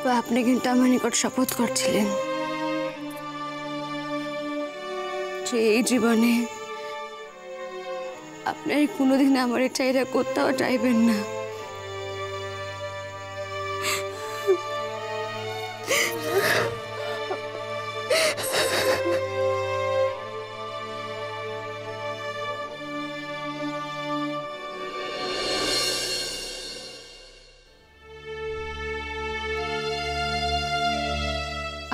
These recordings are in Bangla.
আপা আপনি কিন্তু আমার নিকট শপথ করছিলেন যে এই জীবনে আপনার কোনোদিন আমার চাইরা কোথাও চাইবেন না।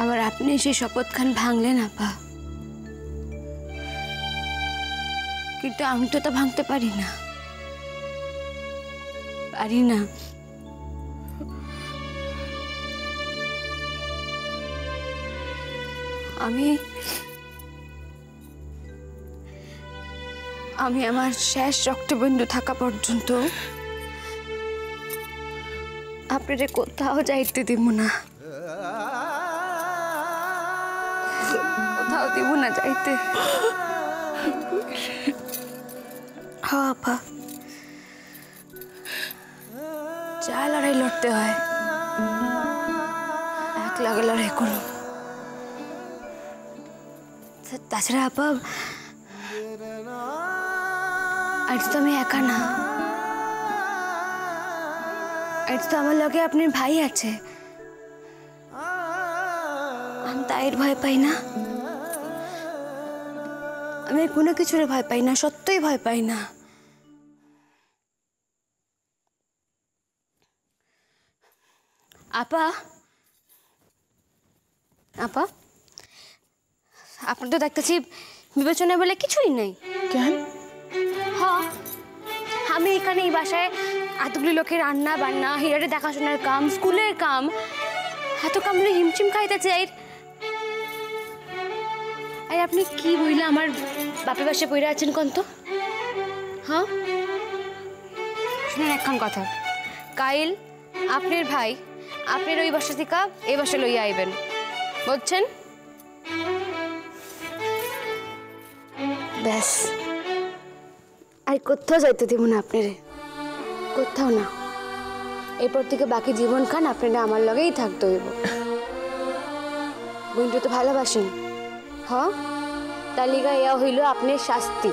আবার আপনি সেই শপথখান ভাঙলেন আপা, কিন্তু আমি তো তা ভাঙতে পারি না। আমি আমি আমার শেষ রক্তবিন্দু থাকা পর্যন্ত আপনারে কোথাও যাইতে দিব না, কোথাও দিব না যাইতে। হ্যাঁ আপা, যা লড়াই লড়তে হয় এক লাগে লড়াই করুন। তাছাড়া আপা আজ তো আমি একা না, আজ তো আমার লগে আপনার ভাই আছে। আমি তাইর ভয় পাই না, আমি কোনো কিছুরে ভয় পাই না, সত্যই ভয় পাই না। আপা আপা আপনার তো দেখতেছি বিবেচনা বলে কিছুই নেই। কেন? হ্যাঁ, আমি এখানে এই বাসায় এতগুলি লোকের রান্না বান্না, হিরারে দেখাশোনার কাম, স্কুলের কাম, এত কামলে হিমচিম খাইতে চাই। আর আপনি কি বইলে আমার বাপের বাসায় পড়ে আছেন কোন তো? হ্যাঁ শুনেন একখান কথা, কাইল আপনার ভাই আপনার ওই বাসা থেকে এই বাসা লইয়া আইবেন, বুঝছেন? ব্যাস, আর কোথাও যাইতে দিব না আপনারে, কোথাও না। এরপর থেকে বাকি জীবন খান আপনারা আমার লগেই থাকতে হইব। বন্ধু তো ভালোবাসেন, হ্যাঁ? তার লিগা ইয়া হইল আপনার শাস্তি।